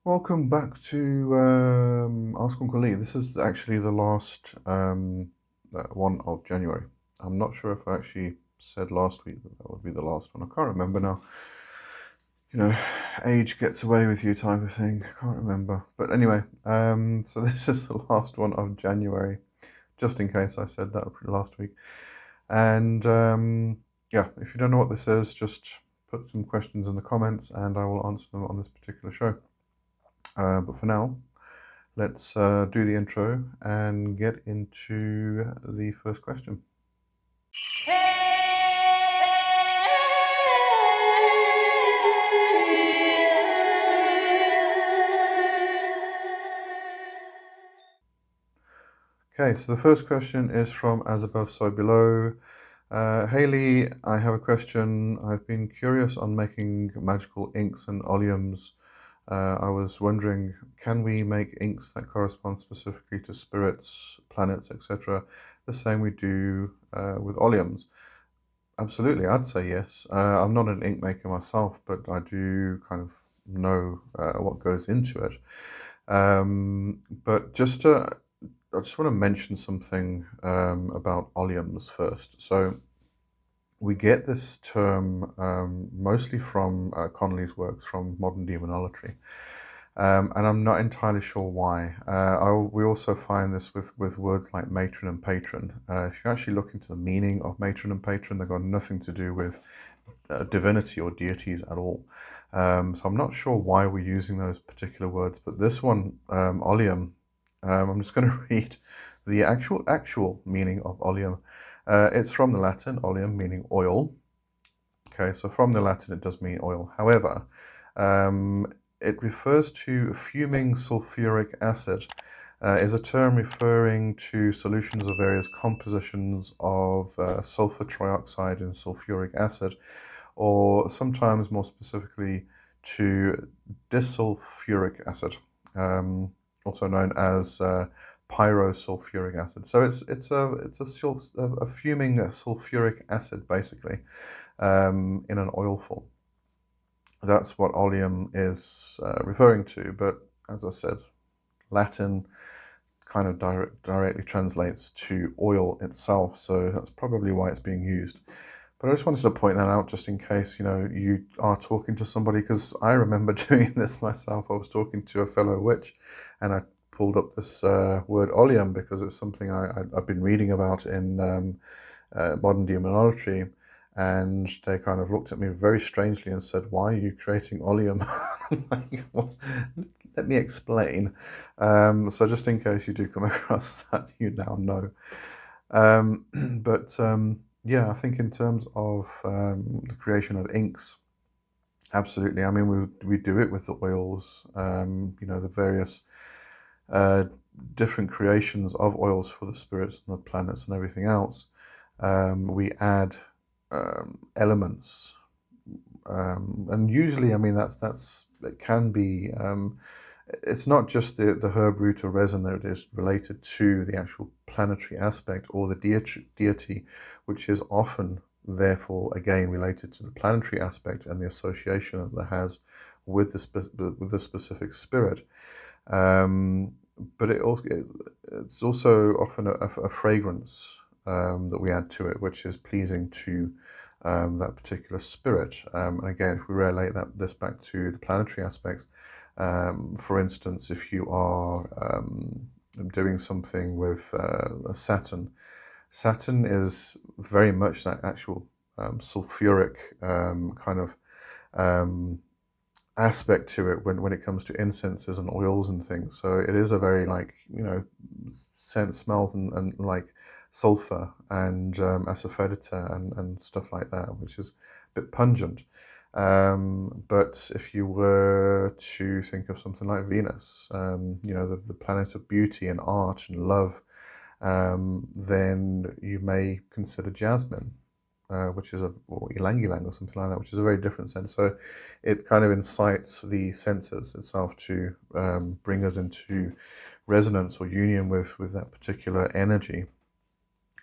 Welcome back to Ask Uncle Lee. This is actually the last one of January. I'm not sure if I actually said last week that that would be the last one. I can't remember now. You know, age gets away with you type of thing. I can't remember. But anyway, so this is the last one of January, just in case I said that last week. And yeah, if you don't know what this is, just put some questions in the comments and I will answer them on this particular show. But for now, let's do the intro and get into the first question. Okay, so the first question is from As Above, So Below. Haley, I have a question. I've been curious on making magical inks and oleums. I was wondering, can we make inks that correspond specifically to spirits, planets, etc., the same we do with oleums? Absolutely, I'd say yes. I'm not an ink maker myself, but I do kind of know what goes into it. But I just want to mention something about oleums first. So we get this term mostly from Connolly's works from modern demonology. And I'm not entirely sure why. We also find this with words like matron and patron. If you actually look into the meaning of matron and patron, they've got nothing to do with divinity or deities at all. So I'm not sure why we're using those particular words, but this one, oleum, I'm just going to read the actual meaning of oleum. It's from the Latin, oleum, meaning oil. Okay, so from the Latin it does mean oil. However, it refers to fuming sulfuric acid, is a term referring to solutions of various compositions of sulfur trioxide and sulfuric acid, or sometimes more specifically to disulfuric acid, also known as pyrosulfuric acid. So it's a fuming sulfuric acid basically in an oil form. That's what oleum is referring to, but as I said, Latin kind of directly translates to oil itself, so that's probably why it's being used. But I just wanted to point that out just in case, you are talking to somebody, because I remember doing this myself. I was talking to a fellow witch and I pulled up this word oleum because it's something I've been reading about in modern demonology, and they kind of looked at me very strangely and said, "Why are you creating oleum?" Like, well, let me explain. So just in case you do come across that, you now know. But yeah, I think in terms of the creation of inks, absolutely. I mean, we do it with the oils, the various different creations of oils for the spirits and the planets and everything else. We add elements, and usually, I mean, it can be. It's not just the herb, root, or resin that is related to the actual planetary aspect or the deity, which is often, therefore, again related to the planetary aspect and the association that it has with the specific spirit. But it's also often a fragrance that we add to it, which is pleasing to that particular spirit. And again, if we relate this back to the planetary aspects, for instance, if you are doing something with Saturn, Saturn is very much that actual sulfuric kind of aspect to it when it comes to incenses and oils and things. So it is a very scent, smells and like sulfur and asafoetida and stuff like that, which is a bit pungent. But if you were to think of something like Venus, the planet of beauty and art and love, then you may consider jasmine, which is or ylang ylang or something like that, which is a very different sense. So it kind of incites the senses itself to bring us into resonance or union with that particular energy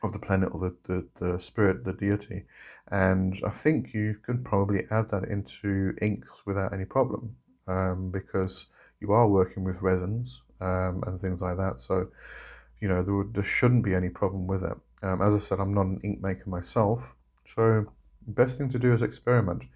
of the planet or the spirit, the deity. And I think you can probably add that into inks without any problem, because you are working with resins and things like that. So, there shouldn't be any problem with it. As I said, I'm not an ink maker myself, so the best thing to do is experiment.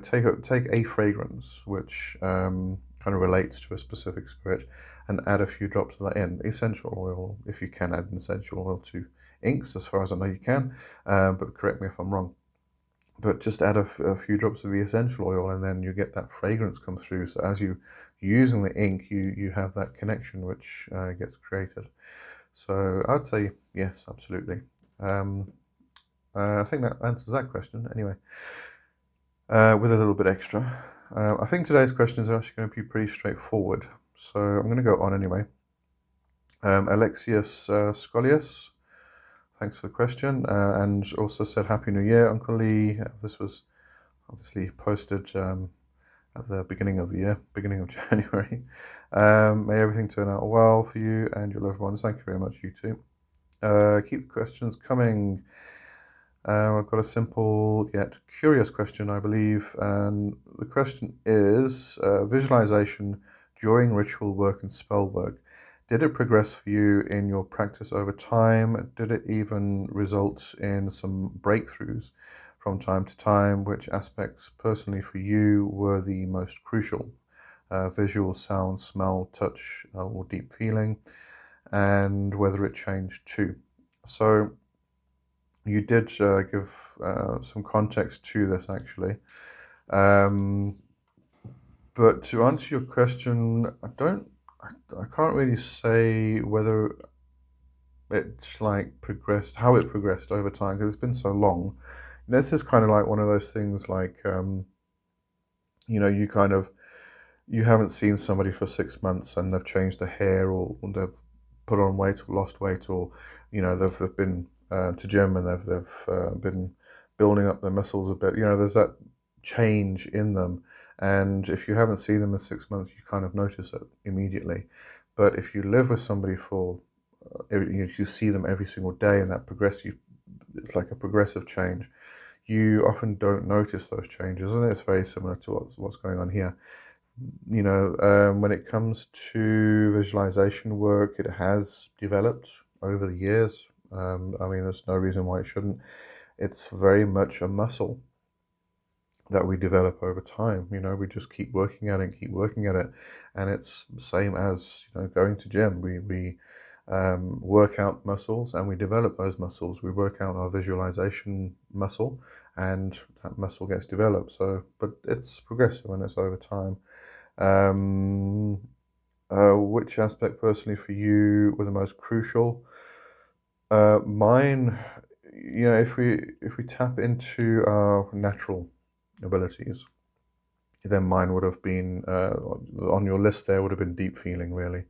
Take a fragrance which kind of relates to a specific spirit, and add a few drops of that in. Essential oil, if you can add an essential oil to inks, as far as I know you can, but correct me if I'm wrong. But just add a few drops of the essential oil, and then you get that fragrance come through. So as you're using the ink, you have that connection which gets created. So I'd say yes, absolutely. I think that answers that question anyway, with a little bit extra. I think today's questions are actually going to be pretty straightforward, so I'm going to go on anyway. Alexius Scolius, thanks for the question, and also said Happy New Year, Uncle Lee. This was obviously posted at the beginning of the year, beginning of January. May everything turn out well for you and your loved ones. Thank you very much, you too. Keep the questions coming. I've got a simple yet curious question, I believe, and the question is visualization during ritual work and spell work. Did it progress for you in your practice over time? Did it even result in some breakthroughs from time to time? Which aspects personally for you were the most crucial? Visual, sound, smell, touch, or deep feeling, and whether it changed too. So you did give some context to this actually. But to answer your question, I can't really say whether it's like progressed, how it progressed over time, because it's been so long. This is kind of like one of those things like, you kind of, you haven't seen somebody for 6 months and they've changed their hair, or they've put on weight or lost weight, or they've been to gym and they've been building up their muscles a bit. There's that change in them, and if you haven't seen them in 6 months, you kind of notice it immediately. But if you live with somebody for you see them every single day, and that it's like a progressive change. You often don't notice those changes, and it's very similar to what's going on here. When it comes to visualization work, it has developed over the years. There's no reason why it shouldn't. It's very much a muscle that we develop over time. We just keep working at it, keep working at it, and it's the same as going to gym. We work out muscles and we develop those muscles. We work out our visualization muscle, and that muscle gets developed. So, but it's progressive and it's over time. Which aspect personally for you were the most crucial? Mine, if we tap into our natural abilities, then mine would have been on your list. There would have been deep feeling, really.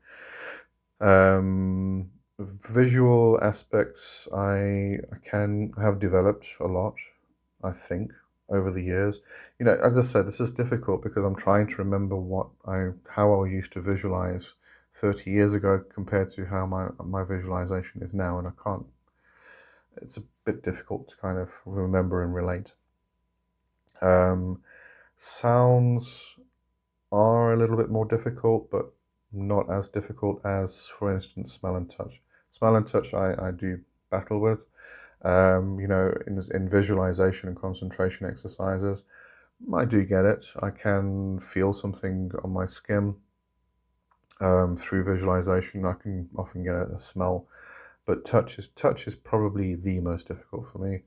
Visual aspects I can have developed a lot, I think, over the years. As I said, this is difficult because I'm trying to remember how I used to visualize 30 years ago compared to how my visualization is now, and I can't. It's a bit difficult to kind of remember and relate. Sounds are a little bit more difficult, but not as difficult as, for instance, smell and touch. Smell and touch I do battle with. In visualization and concentration exercises, I do get it. I can feel something on my skin through visualization. I can often get a smell, but touch is probably the most difficult for me.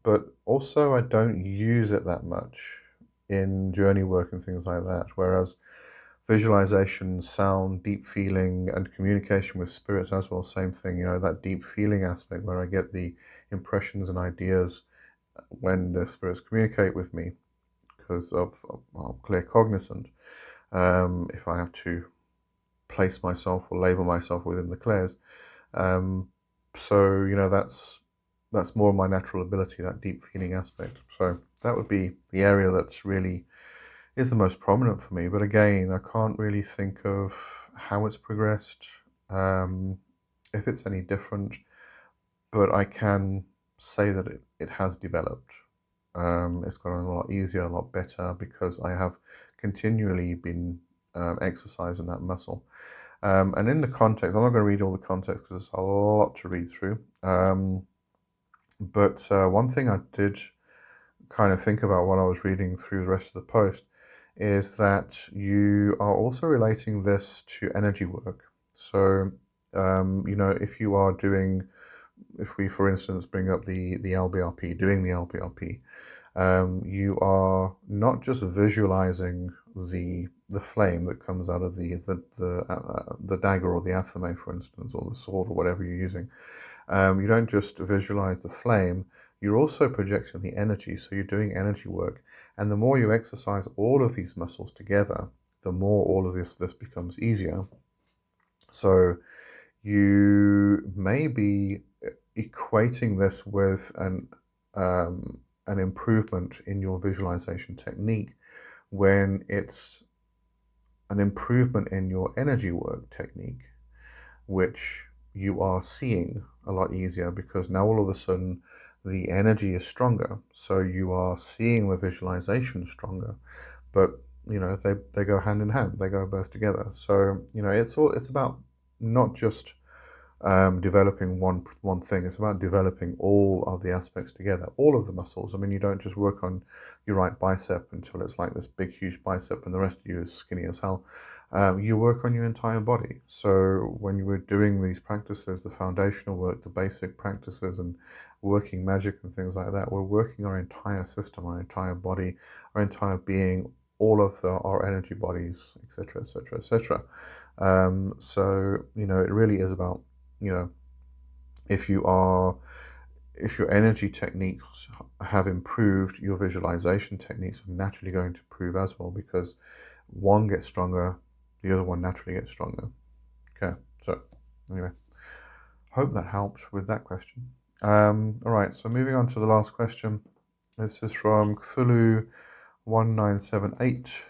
But also I don't use it that much in journey work and things like that. Whereas visualization, sound, deep feeling, and communication with spirits as well, same thing. That deep feeling aspect where I get the impressions and ideas when the spirits communicate with me because I'm clear cognizant. If I have to place myself or label myself within the clairs. That's more of my natural ability, that deep feeling aspect. So that would be the area that's really is the most prominent for me. But again, I can't really think of how it's progressed, if it's any different, but I can say that it has developed. It's gotten a lot easier, a lot better, because I have continually been exercising that muscle. And in the context, I'm not going to read all the context because there's a lot to read through. But one thing I did kind of think about while I was reading through the rest of the post is that you are also relating this to energy work. So, if you are doing, if we, for instance, bring up the LBRP, doing the LBRP, you are not just visualizing the flame that comes out of the dagger or the athame, for instance, or the sword or whatever you're using. You don't just visualize the flame, you're also projecting the energy, so you're doing energy work. And the more you exercise all of these muscles together, the more all of this becomes easier. So you may be equating this with an improvement in your visualization technique when it's an improvement in your energy work technique, which you are seeing a lot easier because now all of a sudden the energy is stronger. So you are seeing the visualization stronger, but they go hand in hand, they go both together. So it's about not just developing one thing. It's about developing all of the aspects together, all of the muscles. I mean, you don't just work on your right bicep until it's like this big, huge bicep and the rest of you is skinny as hell. You work on your entire body. So when you were doing these practices, the foundational work, the basic practices and working magic and things like that, we're working our entire system, our entire body, our entire being, all of our energy bodies, etc., etc., etc. So it really is about, if your energy techniques have improved, your visualization techniques are naturally going to improve as well, because one gets stronger, the other one naturally gets stronger. Okay, so anyway, hope that helps with that question. All right, so moving on to the last question. This is from Cthulhu 1978.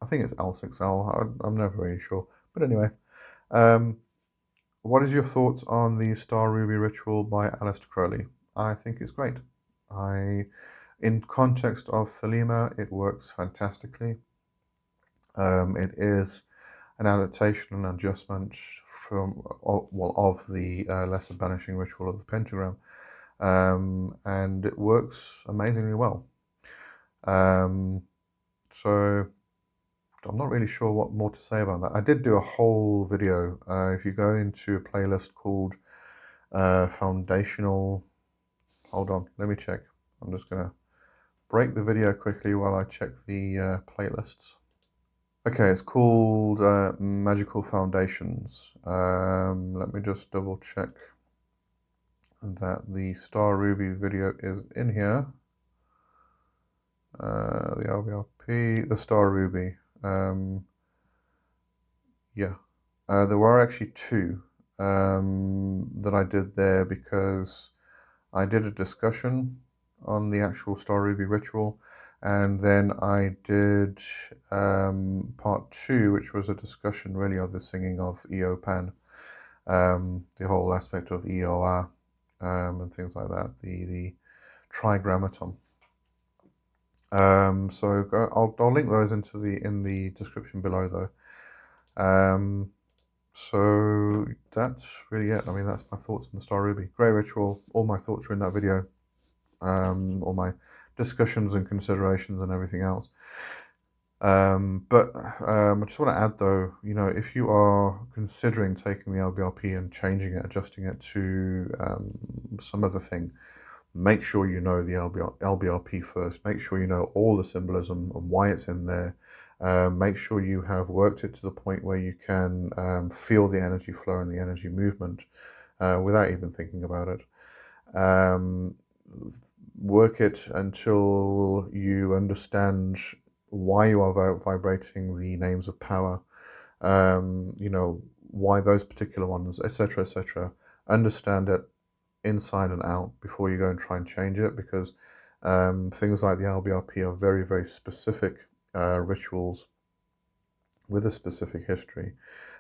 I think it's L6L. I'm never really sure. But anyway, what is your thoughts on the Star Ruby ritual by Aleister Crowley? I think it's great. In context of Thelema, it works fantastically. It is an adaptation and adjustment of the lesser banishing ritual of the pentagram, and it works amazingly well. So I'm not really sure what more to say about that. I did do a whole video. If you go into a playlist called Foundational, hold on, let me check. I'm just going to break the video quickly while I check the playlists. Okay, it's called Magical Foundations. Let me just double check that the Star Ruby video is in here. The LBRP, the Star Ruby. Yeah, there were actually two that I did there because I did a discussion on the actual Star Ruby ritual, and then I did part two, which was a discussion really of the singing of Eopan, the whole aspect of Eoa, and things like that, the trigrammaton. So I'll link those in the description below though. So that's really it. I mean, that's my thoughts on the Star Ruby. Great ritual. All my thoughts are in that video. All my discussions and considerations and everything else. But I just want to add though, if you are considering taking the LBRP and changing it, adjusting it to some other thing, make sure you know the LBRP first. Make sure you know all the symbolism and why it's in there. Make sure you have worked it to the point where you can feel the energy flow and the energy movement without even thinking about it. Work it until you understand why you are vibrating the names of power, why those particular ones, etc., etc. Understand it inside and out before you go and try and change it, because things like the LBRP are very, very specific rituals with a specific history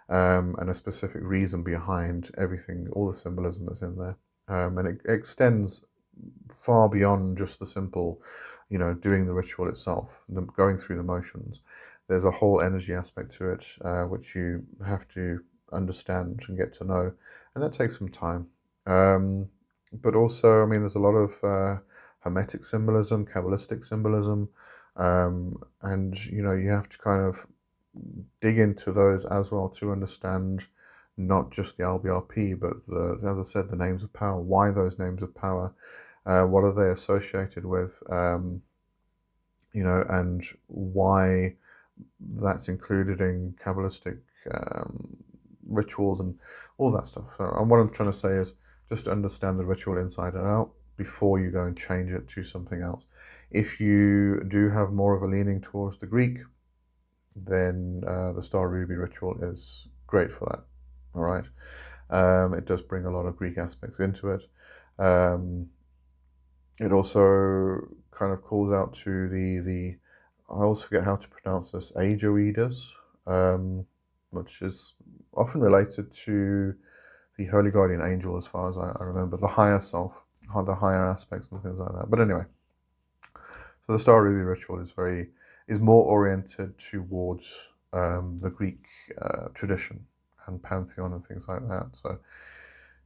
and a specific reason behind everything, all the symbolism that's in there. And it extends far beyond just the simple, doing the ritual itself, going through the motions. there's a whole energy aspect to it, which you have to understand and get to know, and that takes some time. But also, I mean, there's a lot of Hermetic symbolism, Kabbalistic symbolism, and you have to kind of dig into those as well to understand not just the LBRP, but as I said, the names of power. Why those names of power? What are they associated with? And why that's included in Kabbalistic rituals and all that stuff. And what I'm trying to say is just understand the ritual inside and out before you go and change it to something else. If you do have more of a leaning towards the Greek, then the Star Ruby ritual is great for that. All right. It does bring a lot of Greek aspects into it. It also kind of calls out to the I always forget how to pronounce this, Ajoidas, which is often related to the Holy Guardian Angel, as far as I remember, the higher self, the higher aspects and things like that. But anyway, so the Star Ruby ritual is more oriented towards the Greek tradition and pantheon and things like that. So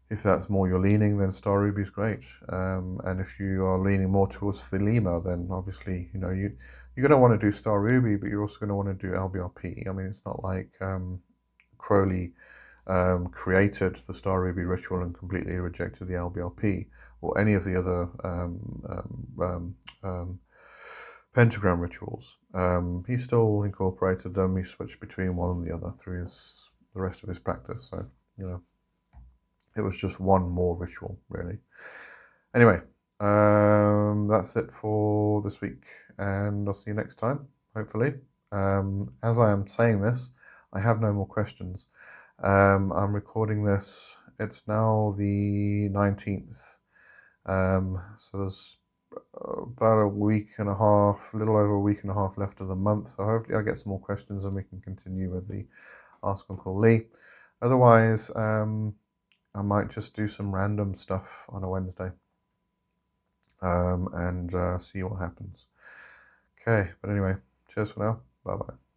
if that's more your leaning, then Star Ruby is great. And if you are leaning more towards Thelema, then obviously you're going to want to do Star Ruby, but you're also going to want to do LBRP. I mean, it's not like Crowley created the Star Ruby ritual and completely rejected the LBRP or any of the other pentagram rituals. He still incorporated them. He switched between one and the other through the rest of his practice. So, it was just one more ritual, really. Anyway, that's it for this week, and I'll see you next time, hopefully. As I am saying this, I have no more questions. I'm recording this. It's now the 19th. So there's about a week and a half, a little over a week and a half left of the month. So hopefully I'll get some more questions and we can continue with the Ask Uncle Lee. Otherwise, I might just do some random stuff on a Wednesday and see what happens. Okay, but anyway, cheers for now. Bye-bye.